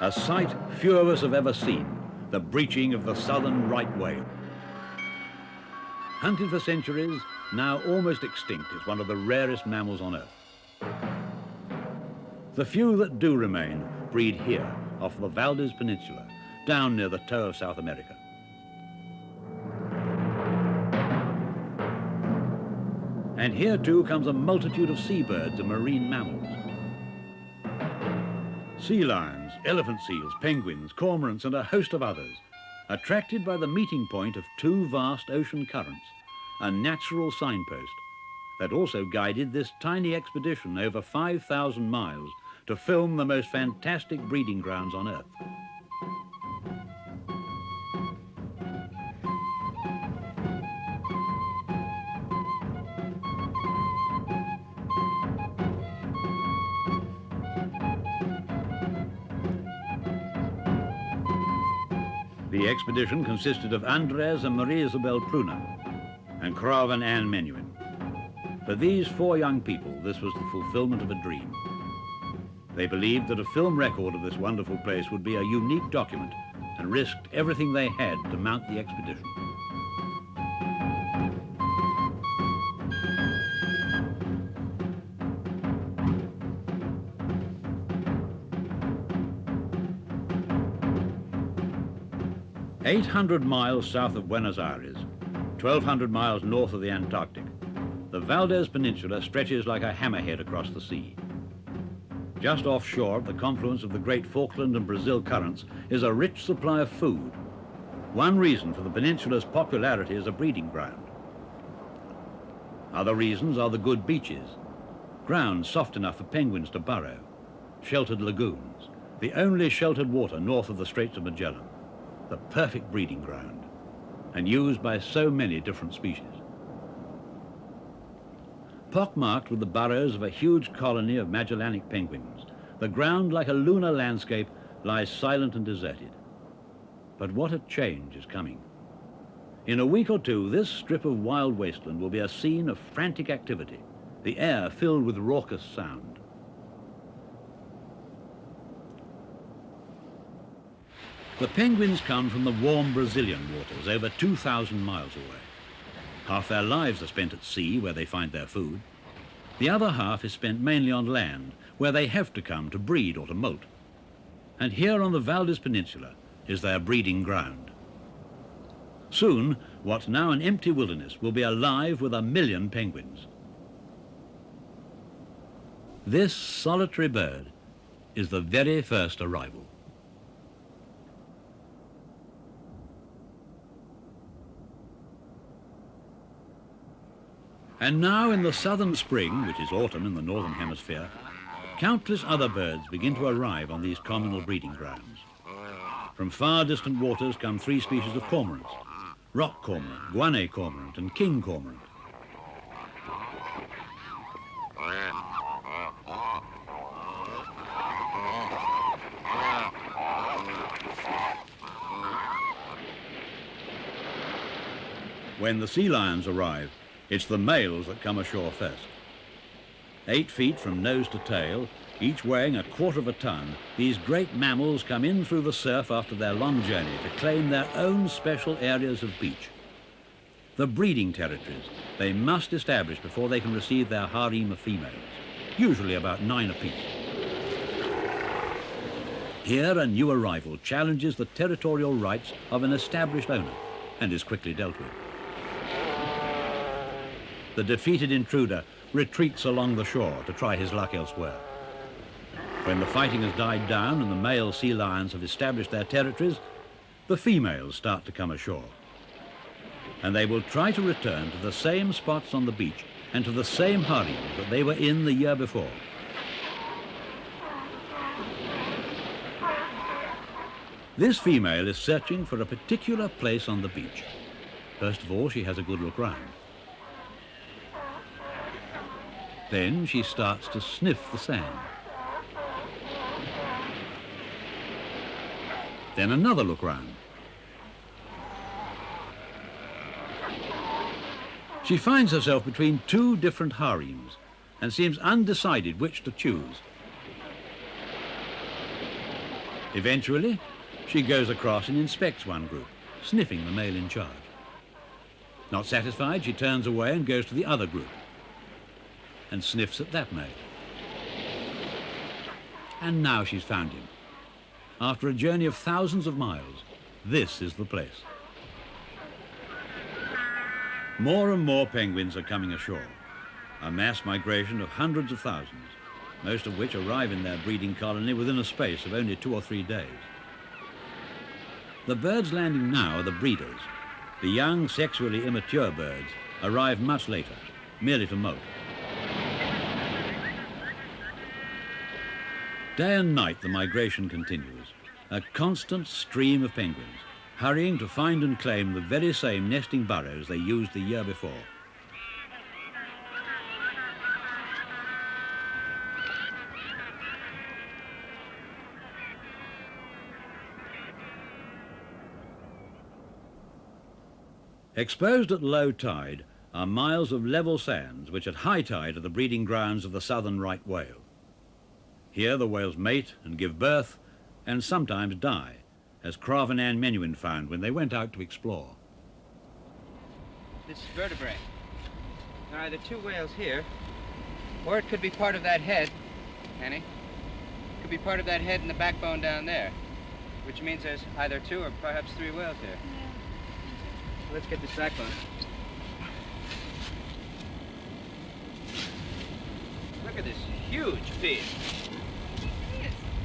A sight few of us have ever seen, the breaching of the southern right whale. Hunted for centuries, now almost extinct, it's one of the rarest mammals on Earth. The few that do remain breed here, off the Valdez Peninsula, down near the toe of South America. And here too comes a multitude of seabirds and marine mammals. Sea lions, elephant seals, penguins, cormorants, and a host of others, attracted by the meeting point of two vast ocean currents, a natural signpost that also guided this tiny expedition over 5,000 miles to film the most fantastic breeding grounds on Earth. The expedition consisted of Andres and Maria Isabel Pruna and Krav and Anne Menuhin. For these four young people, this was the fulfillment of a dream. They believed that a film record of this wonderful place would be a unique document and risked everything they had to mount the expedition. "800 miles south of Buenos Aires, 1,200 miles north of the Antarctic, the Valdez Peninsula stretches like a hammerhead across the sea. Just offshore, at the confluence of the great Falkland and Brazil currents, is a rich supply of food. One reason for the peninsula's popularity as a breeding ground. Other reasons are the good beaches, ground soft enough for penguins to burrow, sheltered lagoons, the only sheltered water north of the Straits of Magellan, the perfect breeding ground, and used by so many different species. Pockmarked with the burrows of a huge colony of Magellanic penguins, the ground, like a lunar landscape, lies silent and deserted. But what a change is coming. In a week or two, this strip of wild wasteland will be a scene of frantic activity, the air filled with raucous sound. The penguins come from the warm Brazilian waters, over 2,000 miles away. Half their lives are spent at sea, where they find their food. The other half is spent mainly on land, where they have to come to breed or to molt. And here on the Valdez Peninsula is their breeding ground. Soon, what's now an empty wilderness will be alive with 1 million penguins. This solitary bird is the very first arrival. And now in the southern spring, which is autumn in the northern hemisphere, countless other birds begin to arrive on these communal breeding grounds. From far distant waters come 3 species of cormorants: rock cormorant, guanay cormorant, and king cormorant. When the sea lions arrive, it's the males that come ashore first. 8 feet from nose to tail, each weighing 1/4 of a ton, these great mammals come in through the surf after their long journey to claim their own special areas of beach. The breeding territories they must establish before they can receive their harem of females, usually about 9 apiece. Here a new arrival challenges the territorial rights of an established owner and is quickly dealt with. The defeated intruder retreats along the shore to try his luck elsewhere. When the fighting has died down and the male sea lions have established their territories, the females start to come ashore. And they will try to return to the same spots on the beach and to the same harems that they were in the year before. This female is searching for a particular place on the beach. First of all, she has a good look round. Then she starts to sniff the sand. Then another look round. She finds herself between 2 different harems and seems undecided which to choose. Eventually, she goes across and inspects one group, sniffing the male in charge. Not satisfied, she turns away and goes to the other group and sniffs at that male. And now she's found him. After a journey of thousands of miles, this is the place. More and more penguins are coming ashore, a mass migration of hundreds of thousands, most of which arrive in their breeding colony within a space of only 2 or 3 days. The birds landing now are the breeders. The young, sexually immature birds arrive much later, merely to molt. Day and night the migration continues, a constant stream of penguins, hurrying to find and claim the very same nesting burrows they used the year before. Exposed at low tide are miles of level sands which at high tide are the breeding grounds of the southern right whale. Here the whales mate and give birth and sometimes die, as Craven and Menuhin found when they went out to explore. This is vertebrae. There are either 2 whales here, or it could be part of that head, Annie. It could be part of that head and the backbone down there, which means there's either 2 or perhaps 3 whales here. Yeah. Let's get this backbone. Look at this huge piece.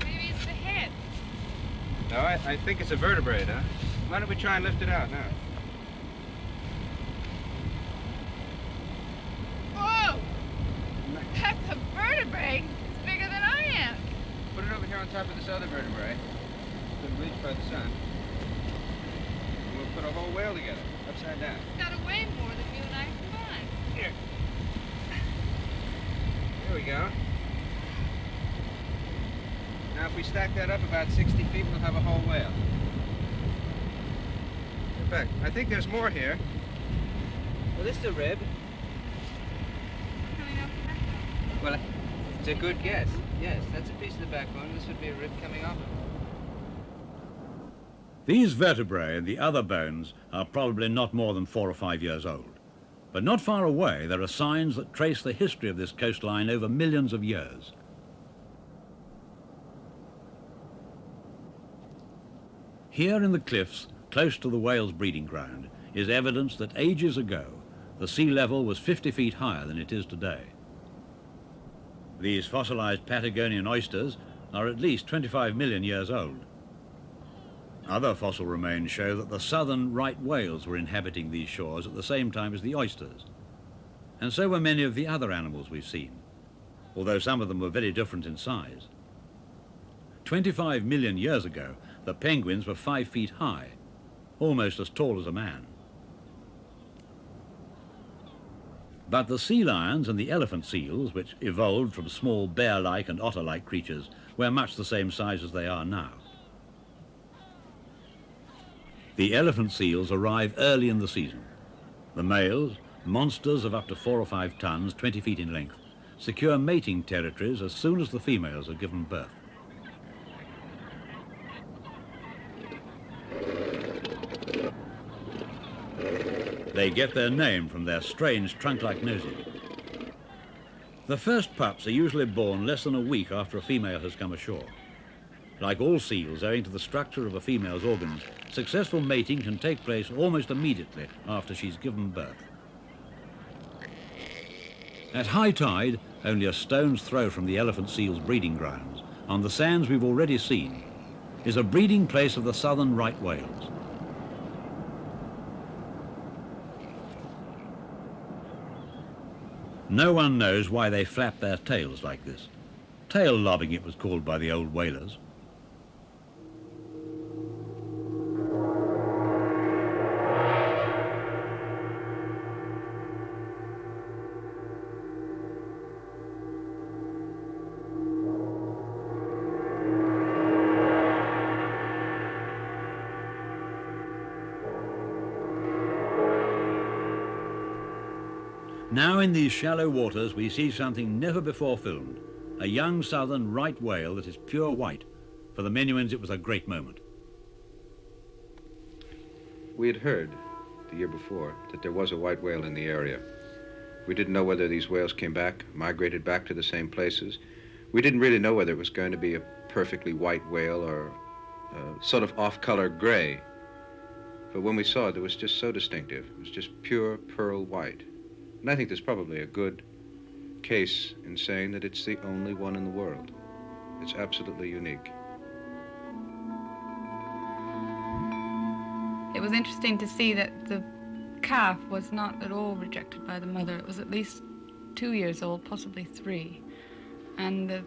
Maybe it's the head. No, I think it's a vertebrate, huh? Why don't we try and lift it out now? Whoa! That's a vertebrae. It's bigger than I am. Put it over here on top of this other vertebrae. Couldn't reach by the sun. And we'll put a whole whale together, upside down. It's got to weigh more than you and I combined. Here. There we go. Now, if we stack that up about 60 feet, we'll have a whole whale. In fact, I think there's more here. Well, this is a rib. Coming off the backbone. Well, it's a good guess. Yes, that's a piece of the backbone. This would be a rib coming off it. These vertebrae and the other bones are probably not more than 4 or 5 years old. But not far away, there are signs that trace the history of this coastline over millions of years. Here in the cliffs, close to the whale's breeding ground, is evidence that ages ago, the sea level was 50 feet higher than it is today. These fossilized Patagonian oysters are at least 25 million years old. Other fossil remains show that the southern right whales were inhabiting these shores at the same time as the oysters. And so were many of the other animals we've seen, although some of them were very different in size. 25 million years ago, the penguins were 5 feet high, almost as tall as a man. But the sea lions and the elephant seals, which evolved from small bear-like and otter-like creatures, were much the same size as they are now. The elephant seals arrive early in the season. The males, monsters of up to 4 or 5 tons, 20 feet in length, secure mating territories as soon as the females are given birth. They get their name from their strange trunk-like noses. The first pups are usually born less than a week after a female has come ashore. Like all seals, owing to the structure of a female's organs, successful mating can take place almost immediately after she's given birth. At high tide, only a stone's throw from the elephant seal's breeding grounds, on the sands we've already seen, is a breeding place of the southern right whales. No one knows why they flap their tails like this. Tail lobbing, it was called by the old whalers. Now in these shallow waters we see something never before filmed, a young southern right whale that is pure white, For the Menuhins, it was a great moment. We had heard the year before that there was a white whale in the area. We didn't know whether these whales came back, migrated back to the same places. We didn't really know whether it was going to be a perfectly white whale or sort of off-color gray. But when we saw it was just so distinctive. It was just pure pearl white. And I think there's probably a good case in saying that it's the only one in the world. It's absolutely unique. It was interesting to see that the calf was not at all rejected by the mother. It was at least 2 years old, possibly 3. And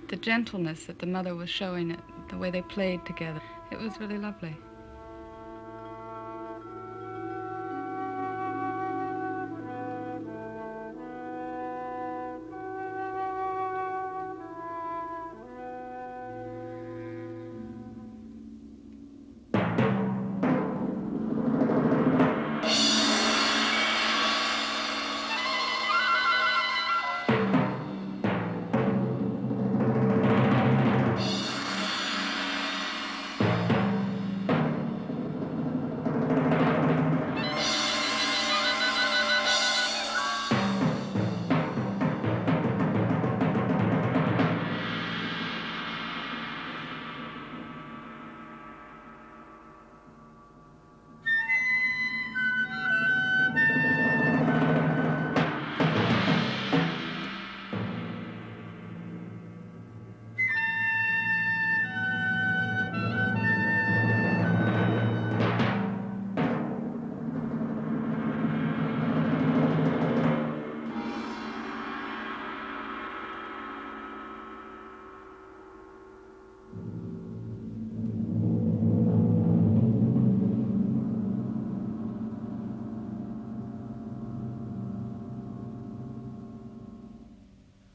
the gentleness that the mother was showing it, the way they played together, it was really lovely.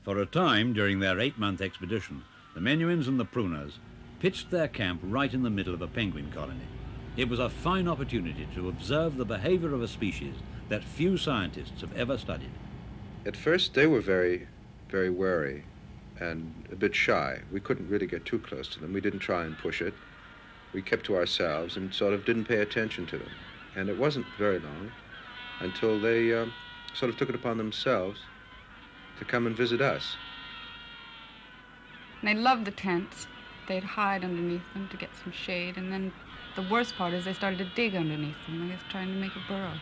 For a time during their 8-month expedition, the Menuhins and the Prunas pitched their camp right in the middle of a penguin colony. It was a fine opportunity to observe the behavior of a species that few scientists have ever studied. At first, they were very, very wary and a bit shy. We couldn't really get too close to them. We didn't try and push it. We kept to ourselves and sort of didn't pay attention to them. And it wasn't very long until they sort of took it upon themselves to come and visit us. They loved the tents. They'd hide underneath them to get some shade, and then the worst part is they started to dig underneath them, I guess trying to make a burrow.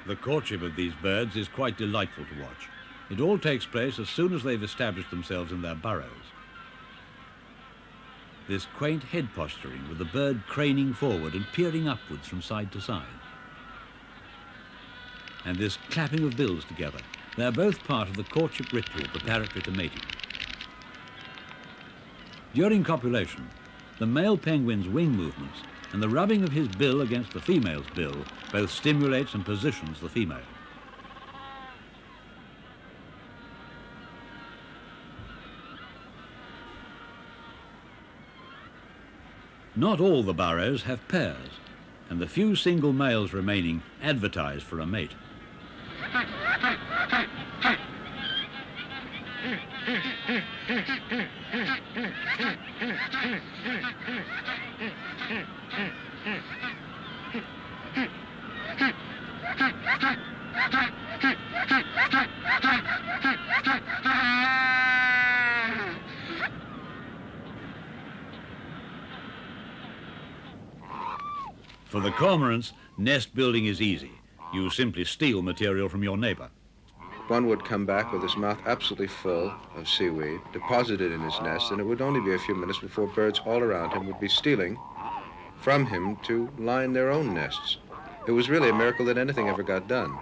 The courtship of these birds is quite delightful to watch. It all takes place as soon as they've established themselves in their burrows. This quaint head posturing with the bird craning forward and peering upwards from side to side. And this clapping of bills together. They're both part of the courtship ritual preparatory to mating. During copulation, the male penguin's wing movements and the rubbing of his bill against the female's bill both stimulates and positions the female. Not all the burrows have pairs, and the few single males remaining advertise for a mate. For the cormorants, nest building is easy. You simply steal material from your neighbor. One would come back with his mouth absolutely full of seaweed, deposit it in his nest, and it would only be a few minutes before birds all around him would be stealing from him to line their own nests. It was really a miracle that anything ever got done.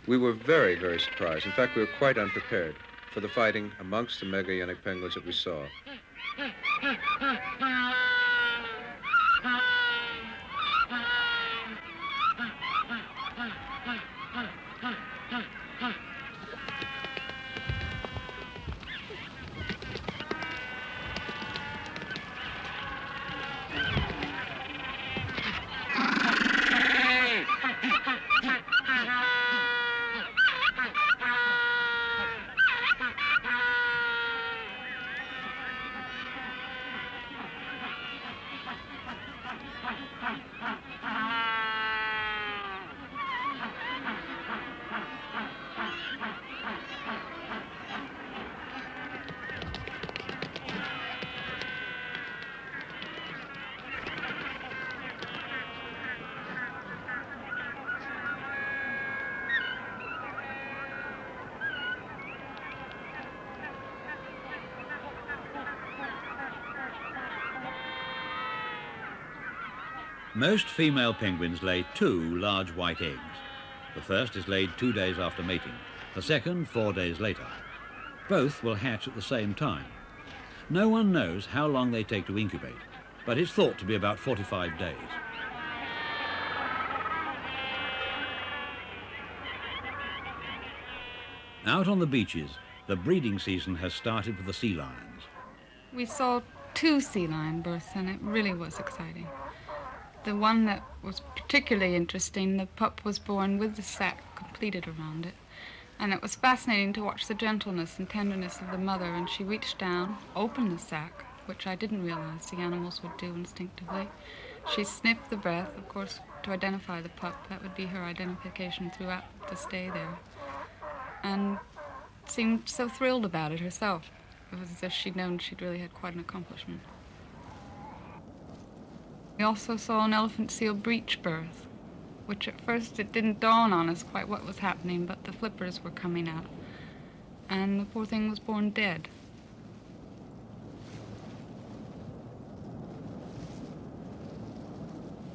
We were very, very surprised. In fact, we were quite unprepared for the fighting amongst the megalonic penguins that we saw. Most female penguins lay 2 large white eggs. The first is laid 2 days after mating, the second 4 days later. Both will hatch at the same time. No one knows how long they take to incubate, but it's thought to be about 45 days. Out on the beaches, the breeding season has started for the sea lions. We saw 2 sea lion births, and it really was exciting. The one that was particularly interesting, the pup was born with the sac completed around it. And it was fascinating to watch the gentleness and tenderness of the mother, and she reached down, opened the sac, which I didn't realize the animals would do instinctively. She sniffed the breath, of course, to identify the pup. That would be her identification throughout the stay there. And seemed so thrilled about it herself. It was as if she'd known she'd really had quite an accomplishment. We also saw an elephant seal breech birth, which at first it didn't dawn on us quite what was happening, but the flippers were coming out, and the poor thing was born dead.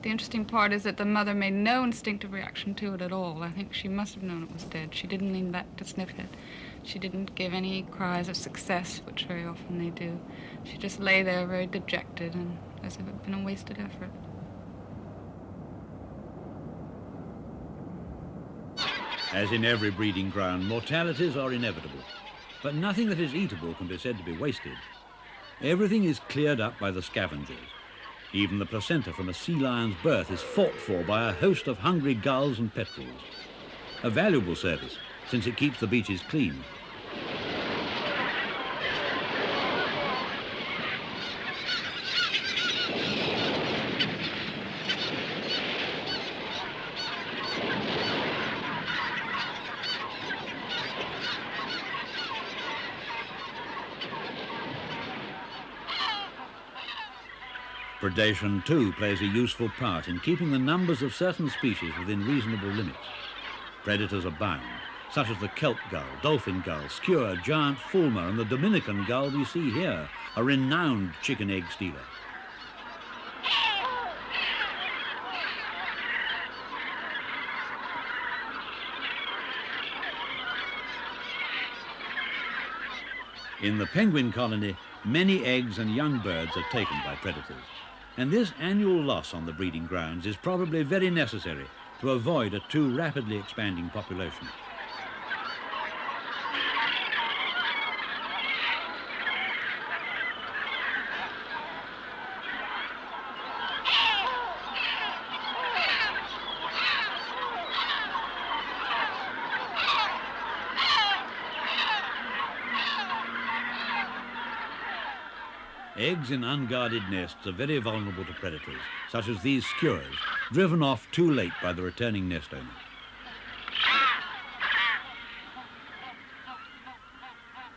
The interesting part is that the mother made no instinctive reaction to it at all. I think she must have known it was dead. She didn't lean back to sniff it. She didn't give any cries of success, which very often they do. She just lay there very dejected and as if it had been a wasted effort. As in every breeding ground, mortalities are inevitable, but nothing that is eatable can be said to be wasted. Everything is cleared up by the scavengers. Even the placenta from a sea lion's birth is fought for by a host of hungry gulls and petrels. A valuable service, since it keeps the beaches clean. Predation, too, plays a useful part in keeping the numbers of certain species within reasonable limits. Predators abound, such as the kelp gull, dolphin gull, skua, giant fulmar, and the Dominican gull we see here, a renowned chicken egg stealer. In the penguin colony, many eggs and young birds are taken by predators, and this annual loss on the breeding grounds is probably very necessary to avoid a too rapidly expanding population. Eggs in unguarded nests are very vulnerable to predators, such as these skuas, driven off too late by the returning nest owner.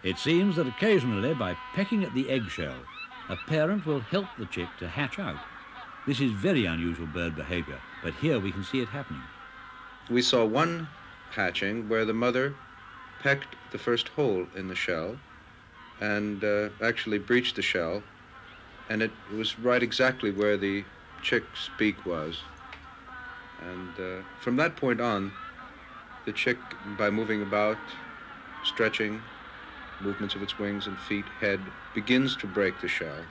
It seems that occasionally, by pecking at the eggshell, a parent will help the chick to hatch out. This is very unusual bird behavior, but here we can see it happening. We saw one hatching where the mother pecked the first hole in the shell and actually breached the shell, and it was right exactly where the chick's beak was. And from that point on, the chick, by moving about, stretching, movements of its wings and feet, head, begins to break the shell.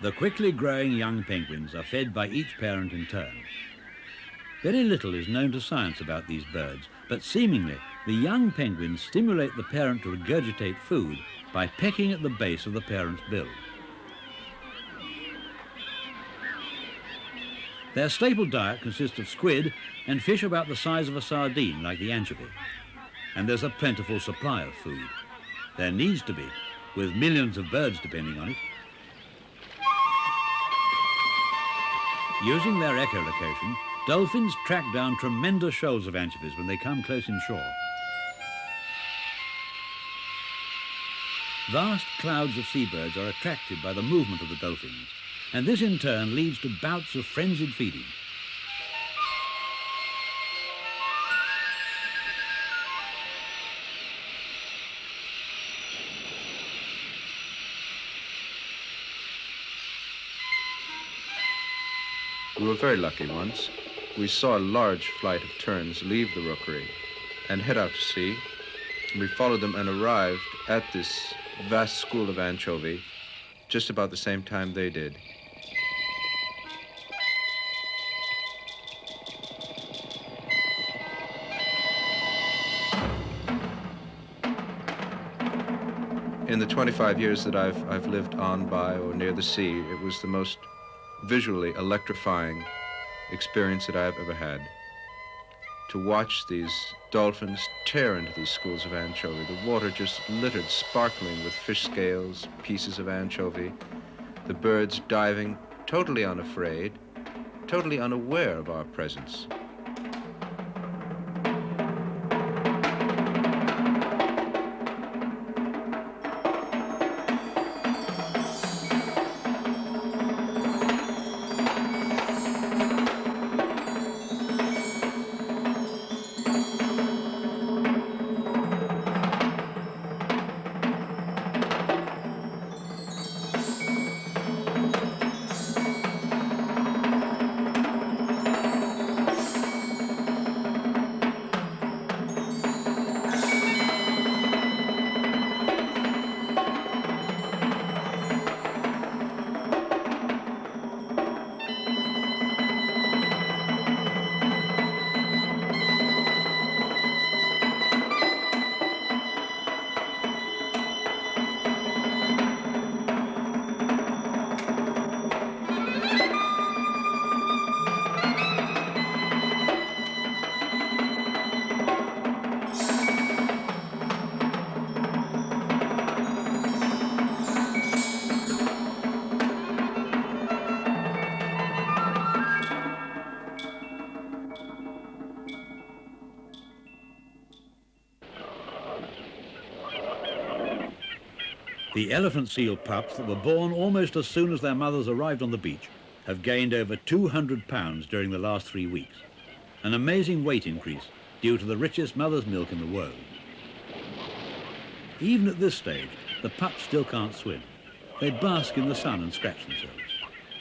The quickly growing young penguins are fed by each parent in turn. Very little is known to science about these birds, but seemingly the young penguins stimulate the parent to regurgitate food by pecking at the base of the parent's bill. Their staple diet consists of squid and fish about the size of a sardine, like the anchovy. And there's a plentiful supply of food. There needs to be, with millions of birds depending on it. Using their echolocation, dolphins track down tremendous shoals of anchovies when they come close inshore. Vast clouds of seabirds are attracted by the movement of the dolphins, and this in turn leads to bouts of frenzied feeding. We were very lucky once. We saw a large flight of terns leave the rookery and head out to sea. We followed them and arrived at this vast school of anchovy just about the same time they did. In the 25 years that I've lived on, by, or near the sea, it was the most visually electrifying experience that I've ever had. To watch these dolphins tear into these schools of anchovy, the water just littered, sparkling with fish scales, pieces of anchovy, the birds diving totally unafraid, totally unaware of our presence. The elephant seal pups that were born almost as soon as their mothers arrived on the beach have gained over 200 pounds during the last 3 weeks. An amazing weight increase due to the richest mother's milk in the world. Even at this stage, the pups still can't swim. They bask in the sun and scratch themselves,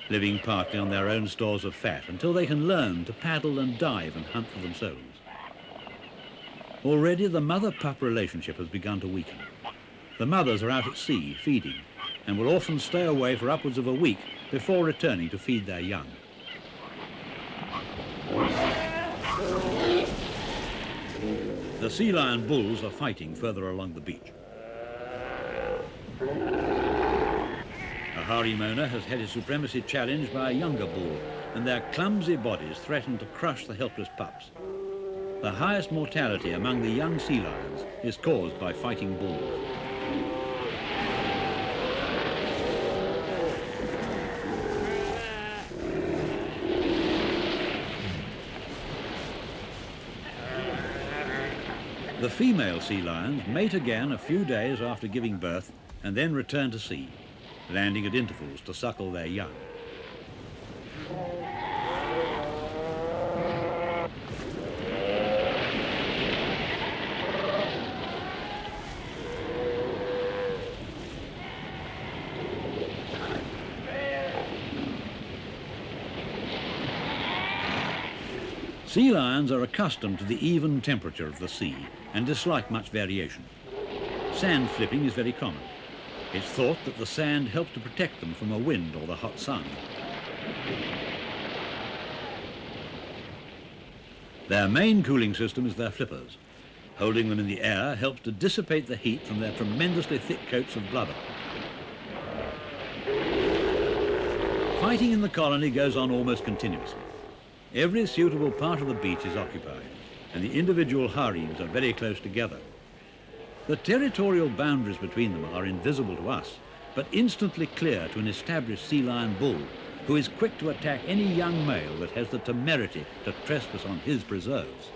living partly on their own stores of fat until they can learn to paddle and dive and hunt for themselves. Already the mother-pup relationship has begun to weaken. The mothers are out at sea feeding and will often stay away for upwards of a week before returning to feed their young. The sea lion bulls are fighting further along the beach. A harem owner has had his supremacy challenged by a younger bull, and their clumsy bodies threaten to crush the helpless pups. The highest mortality among the young sea lions is caused by fighting bulls. The female sea lions mate again a few days after giving birth and then return to sea, landing at intervals to suckle their young. Sea lions are accustomed to the even temperature of the sea and dislike much variation. Sand flipping is very common. It's thought that the sand helps to protect them from a wind or the hot sun. Their main cooling system is their flippers. Holding them in the air helps to dissipate the heat from their tremendously thick coats of blubber. Fighting in the colony goes on almost continuously. Every suitable part of the beach is occupied, and the individual harems are very close together. The territorial boundaries between them are invisible to us, but instantly clear to an established sea lion bull, who is quick to attack any young male that has the temerity to trespass on his preserves.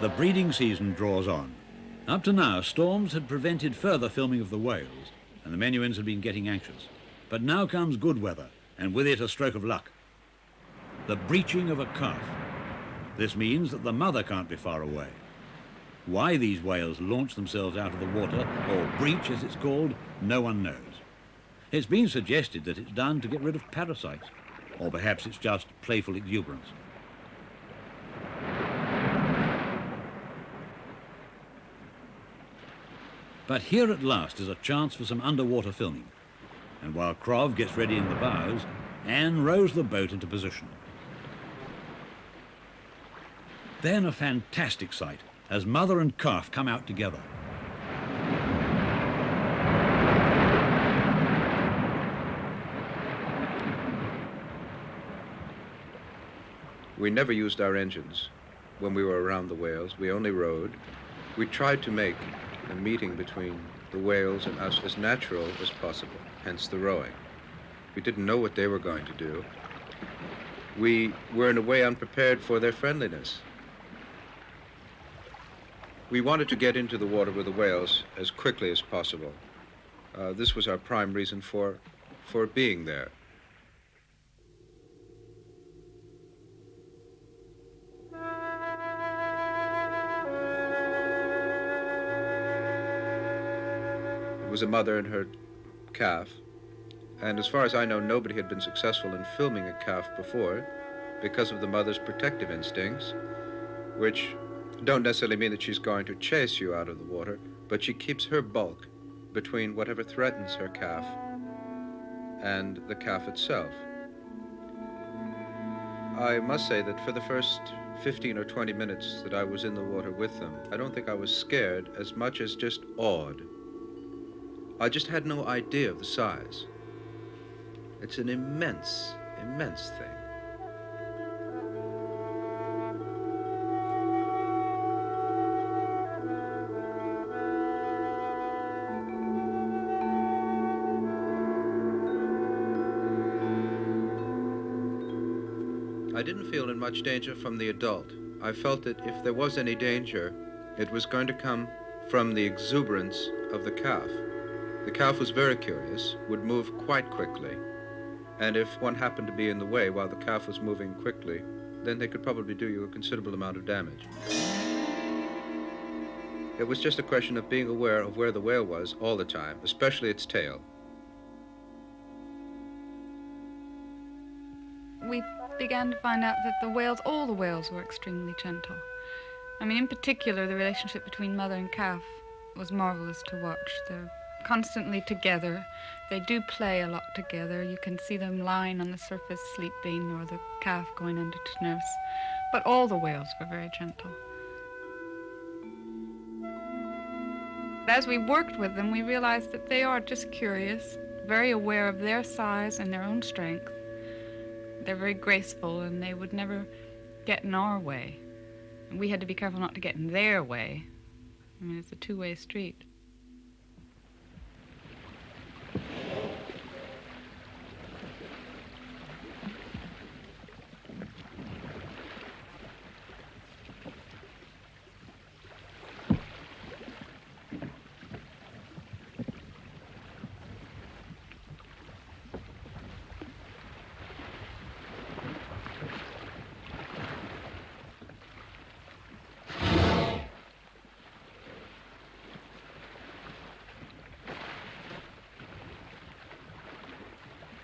The breeding season draws on. Up to now, storms had prevented further filming of the whales, and the Menuhins had been getting anxious. But now comes good weather, and with it a stroke of luck. The breaching of a calf. This means that the mother can't be far away. Why these whales launch themselves out of the water, or breach as it's called, no one knows. It's been suggested that it's done to get rid of parasites, or perhaps it's just playful exuberance. But here at last is a chance for some underwater filming. And while Krov gets ready in the bows, Anne rows the boat into position. Then a fantastic sight as mother and calf come out together. We never used our engines when we were around the whales. We only rowed. We tried to make the meeting between the whales and us as natural as possible, hence the rowing. We didn't know what they were going to do. We were in a way unprepared for their friendliness. We wanted to get into the water with the whales as quickly as possible. This was our prime reason for being there. It was a mother and her calf, and as far as I know, nobody had been successful in filming a calf before because of the mother's protective instincts, which don't necessarily mean that she's going to chase you out of the water, but she keeps her bulk between whatever threatens her calf and the calf itself. I must say that for the first 15 or 20 minutes that I was in the water with them, I don't think I was scared as much as just awed. I just had no idea of the size. It's an immense, immense thing. I didn't feel in much danger from the adult. I felt that if there was any danger, it was going to come from the exuberance of the calf. The calf was very curious, would move quite quickly, and if one happened to be in the way while the calf was moving quickly, then they could probably do you a considerable amount of damage. It was just a question of being aware of where the whale was all the time, especially its tail. We began to find out that the whales, all the whales, were extremely gentle. I mean, in particular, the relationship between mother and calf was marvelous to watch. They're constantly together. They do play a lot together. You can see them lying on the surface sleeping, or the calf going under to nurse. But all the whales were very gentle. As we worked with them, we realized that they are just curious, very aware of their size and their own strength. They're very graceful, and they would never get in our way. And we had to be careful not to get in their way. I mean, it's a two-way street.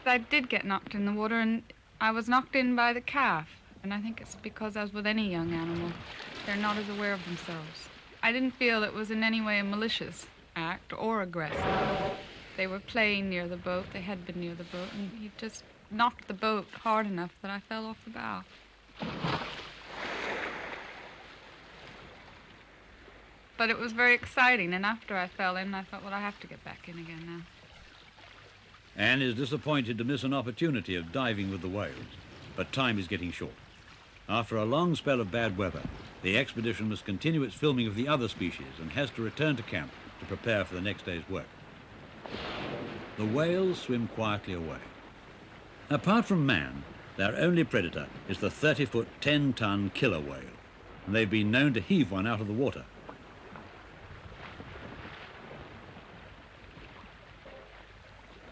I did get knocked in the water, and I was knocked in by the calf. And I think it's because, as with any young animal, they're not as aware of themselves. I didn't feel it was in any way a malicious act or aggressive. They were playing near the boat. They had been near the boat, and he just knocked the boat hard enough that I fell off the bow. But it was very exciting, and after I fell in, I thought, well, I have to get back in again now. Anne is disappointed to miss an opportunity of diving with the whales, but time is getting short. After a long spell of bad weather, the expedition must continue its filming of the other species and has to return to camp to prepare for the next day's work. The whales swim quietly away. Apart from man, their only predator is the 30-foot, 10-ton killer whale, and they've been known to heave one out of the water.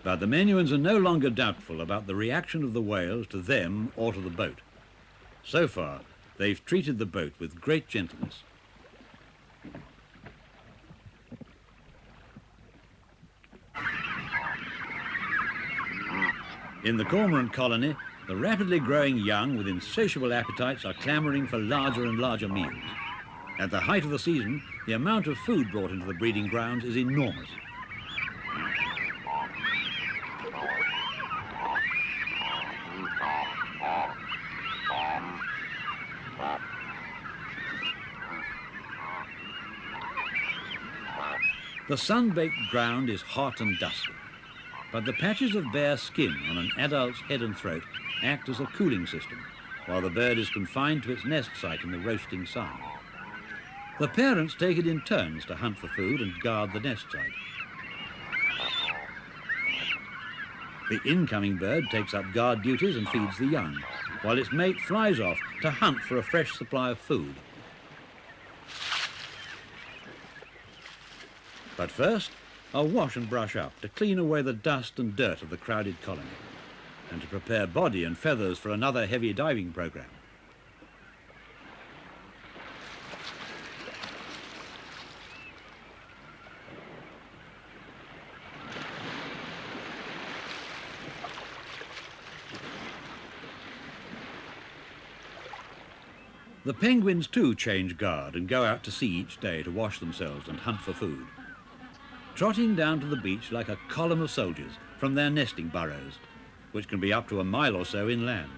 But the Menuhins are no longer doubtful about the reaction of the whales to them or to the boat. So far, they've treated the boat with great gentleness. In the cormorant colony, the rapidly growing young with insatiable appetites are clamoring for larger and larger meals. At the height of the season, the amount of food brought into the breeding grounds is enormous. The sun-baked ground is hot and dusty, but the patches of bare skin on an adult's head and throat act as a cooling system, while the bird is confined to its nest site in the roasting sun. The parents take it in turns to hunt for food and guard the nest site. The incoming bird takes up guard duties and feeds the young, while its mate flies off to hunt for a fresh supply of food. But first, I'll wash and brush up to clean away the dust and dirt of the crowded colony, and to prepare body and feathers for another heavy diving program. The penguins too change guard and go out to sea each day to wash themselves and hunt for food, trotting down to the beach like a column of soldiers from their nesting burrows, which can be up to a mile or so inland.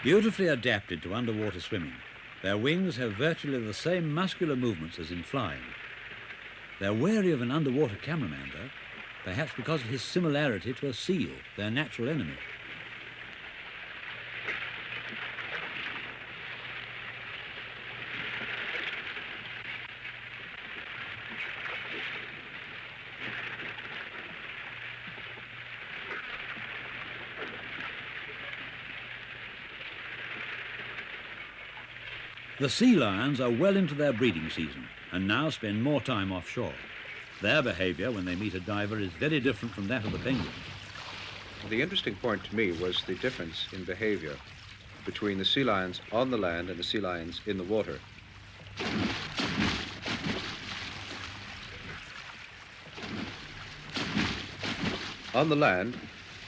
Beautifully adapted to underwater swimming, their wings have virtually the same muscular movements as in flying. They're wary of an underwater cameraman, though, perhaps because of his similarity to a seal, their natural enemy. The sea lions are well into their breeding season and now spend more time offshore. Their behavior when they meet a diver is very different from that of the penguins. The interesting point to me was the difference in behavior between the sea lions on the land and the sea lions in the water. On the land,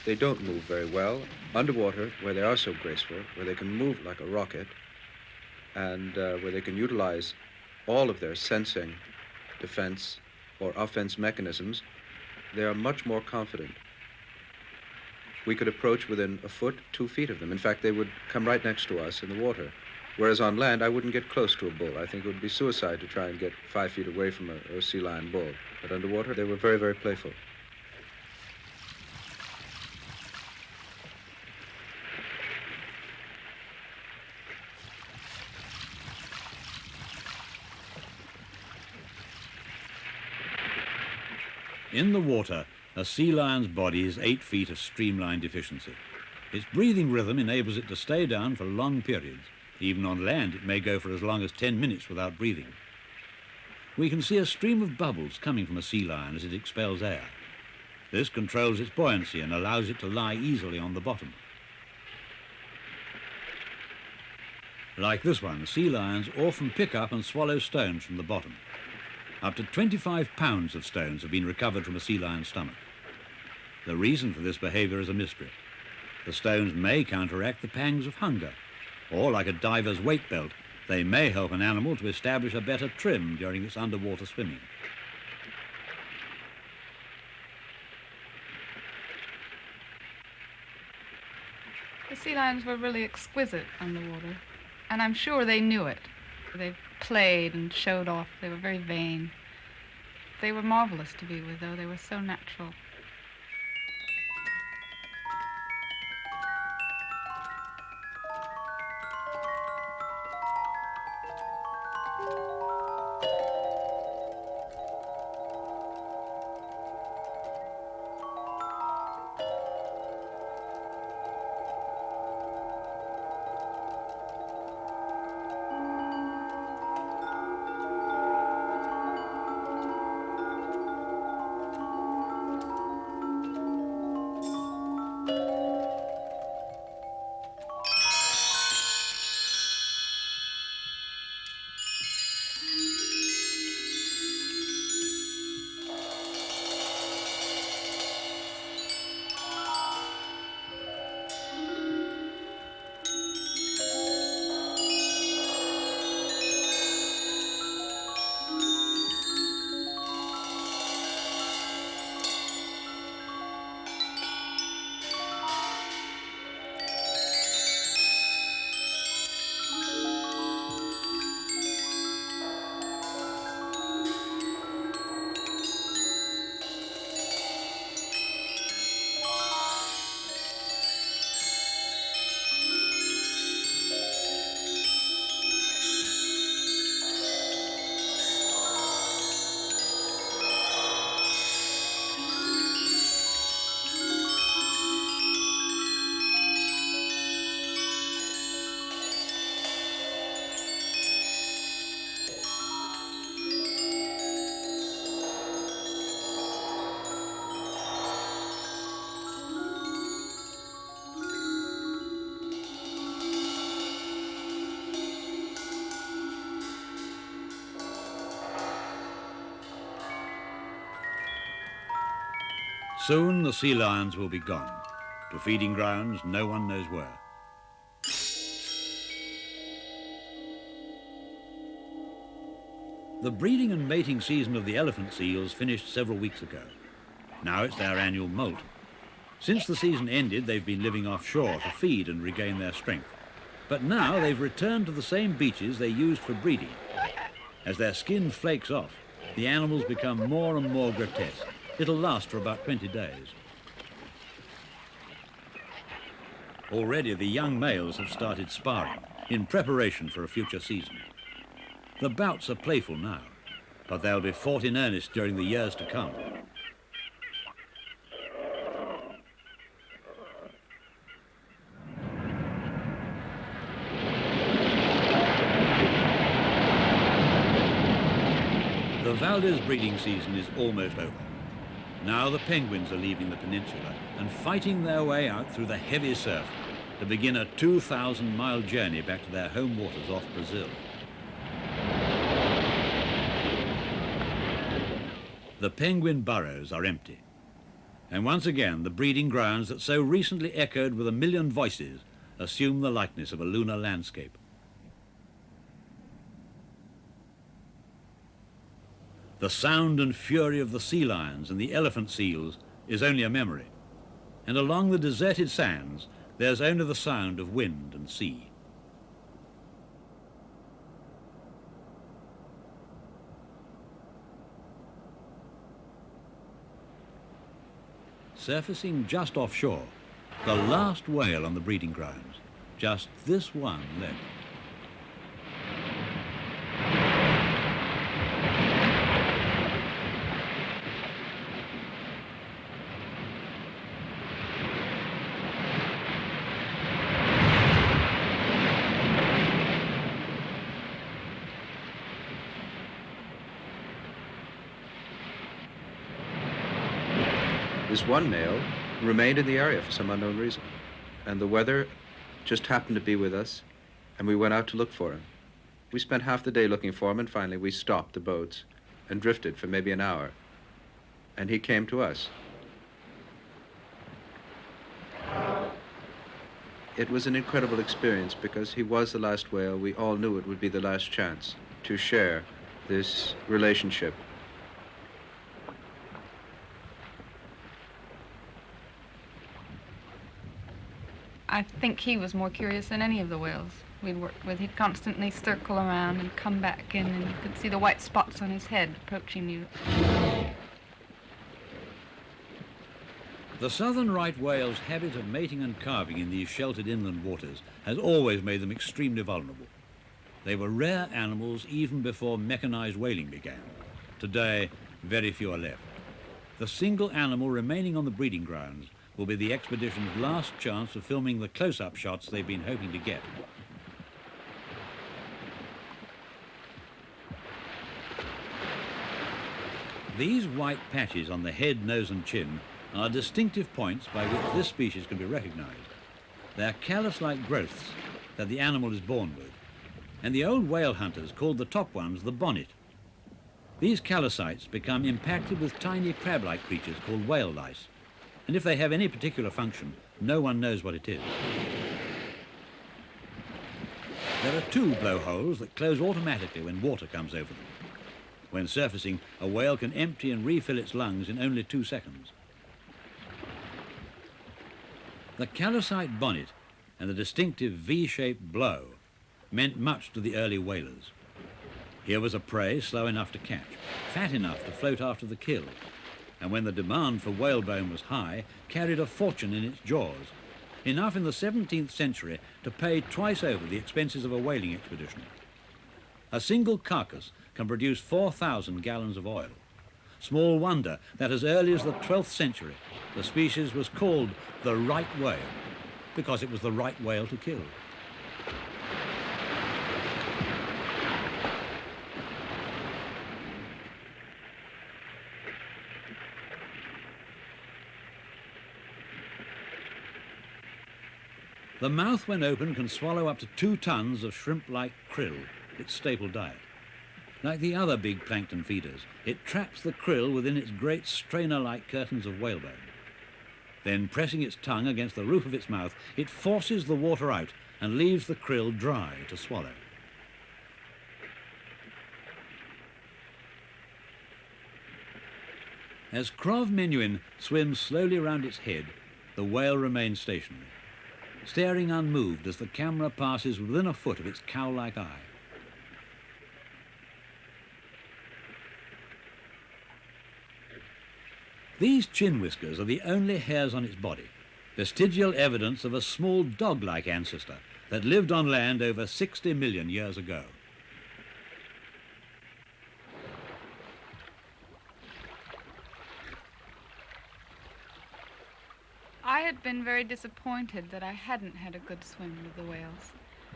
they don't move very well. Underwater, where they are so graceful, where they can move like a rocket, and where they can utilize all of their sensing, defense, or offense mechanisms, they are much more confident. We could approach within a foot, 2 feet of them. In fact, they would come right next to us in the water. Whereas on land, I wouldn't get close to a bull. I think it would be suicide to try and get 5 feet away from a sea lion bull. But underwater, they were very, very playful. In the water, a sea lion's body is 8 feet of streamlined efficiency. Its breathing rhythm enables it to stay down for long periods. Even on land, it may go for as long as 10 minutes without breathing. We can see a stream of bubbles coming from a sea lion as it expels air. This controls its buoyancy and allows it to lie easily on the bottom. Like this one, sea lions often pick up and swallow stones from the bottom. Up to 25 pounds of stones have been recovered from a sea lion's stomach. The reason for this behavior is a mystery. The stones may counteract the pangs of hunger, or like a diver's weight belt, they may help an animal to establish a better trim during its underwater swimming. The sea lions were really exquisite underwater, and I'm sure they knew it. They played and showed off. They were very vain. They were marvelous to be with, though. They were so natural. Soon the sea lions will be gone, to feeding grounds no one knows where. The breeding and mating season of the elephant seals finished several weeks ago. Now it's their annual molt. Since the season ended, they've been living offshore to feed and regain their strength. But now they've returned to the same beaches they used for breeding. As their skin flakes off, the animals become more and more grotesque. It'll last for about 20 days. Already the young males have started sparring in preparation for a future season. The bouts are playful now, but they'll be fought in earnest during the years to come. The Valdez breeding season is almost over. Now the penguins are leaving the peninsula and fighting their way out through the heavy surf to begin a 2,000-mile journey back to their home waters off Brazil. The penguin burrows are empty. And once again, the breeding grounds that so recently echoed with a million voices assume the likeness of a lunar landscape. The sound and fury of the sea lions and the elephant seals is only a memory. And along the deserted sands, there's only the sound of wind and sea. Surfacing just offshore, the last whale on the breeding grounds. Just this one left. This one male remained in the area for some unknown reason, and the weather just happened to be with us, and we went out to look for him. We spent half the day looking for him, and finally we stopped the boats and drifted for maybe an hour, and he came to us. It was an incredible experience because he was the last whale. We all knew it would be the last chance to share this relationship. I think he was more curious than any of the whales we'd worked with. He'd constantly circle around and come back in, and you could see the white spots on his head approaching you. The southern right whale's habit of mating and calving in these sheltered inland waters has always made them extremely vulnerable. They were rare animals even before mechanized whaling began. Today, very few are left. The single animal remaining on the breeding grounds will be the expedition's last chance of filming the close-up shots they've been hoping to get. These white patches on the head, nose and chin are distinctive points by which this species can be recognized. They're callus-like growths that the animal is born with, and the old whale hunters called the top ones the bonnet. These callusites become impacted with tiny crab-like creatures called whale lice, and if they have any particular function, no one knows what it is. There are two blowholes that close automatically when water comes over them. When surfacing, a whale can empty and refill its lungs in only 2 seconds. The callusite bonnet and the distinctive V-shaped blow meant much to the early whalers. Here was a prey slow enough to catch, fat enough to float after the kill, and when the demand for whalebone was high, carried a fortune in its jaws, enough in the 17th century to pay twice over the expenses of a whaling expedition. A single carcass can produce 4,000 gallons of oil. Small wonder that as early as the 12th century, the species was called the right whale, because it was the right whale to kill. The mouth, when open, can swallow up to 2 tons of shrimp-like krill, its staple diet. Like the other big plankton feeders, it traps the krill within its great strainer-like curtains of whalebone. Then, pressing its tongue against the roof of its mouth, it forces the water out and leaves the krill dry to swallow. As Krov Menuhin swims slowly round its head, the whale remains stationary. staring unmoved as the camera passes within a foot of its cow-like eye. These chin whiskers are the only hairs on its body, vestigial evidence of a small dog-like ancestor that lived on land over 60 million years ago. I had been very disappointed that I hadn't had a good swim with the whales.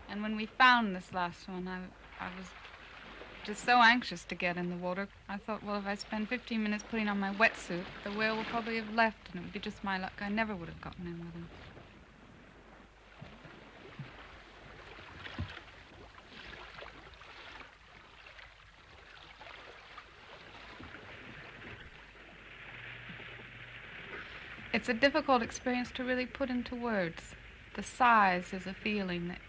And when we found this last one, I was just so anxious to get in the water. I thought, well, if I spend 15 minutes putting on my wetsuit, the whale will probably have left, and it would be just my luck. I never would have gotten in with him. It's a difficult experience to really put into words. The size is a feeling that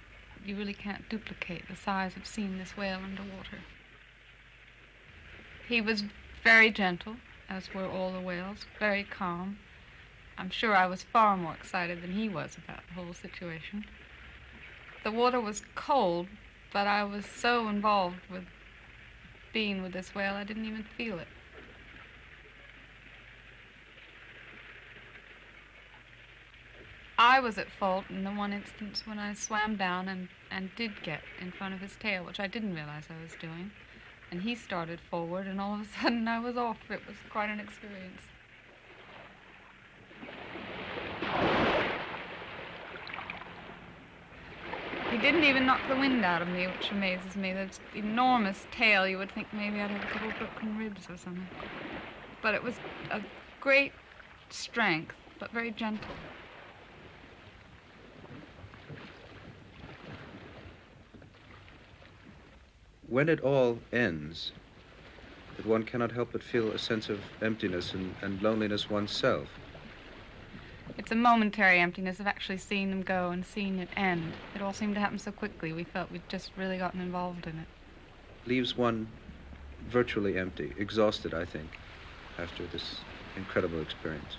you really can't duplicate, the size of seeing this whale underwater. He was very gentle, as were all the whales, very calm. I'm sure I was far more excited than he was about the whole situation. The water was cold, but I was so involved with being with this whale, I didn't even feel it. I was at fault in the one instance when I swam down and did get in front of his tail, which I didn't realize I was doing. And he started forward, and all of a sudden I was off. It was quite an experience. He didn't even knock the wind out of me, which amazes me. This enormous tail, you would think maybe I'd have a couple of broken ribs or something. But it was a great strength, but very gentle. When it all ends, that one cannot help but feel a sense of emptiness and loneliness oneself. It's a momentary emptiness of actually seeing them go and seeing it end. It all seemed to happen so quickly. We felt we'd just really gotten involved in it. Leaves one virtually empty, exhausted, I think, after this incredible experience.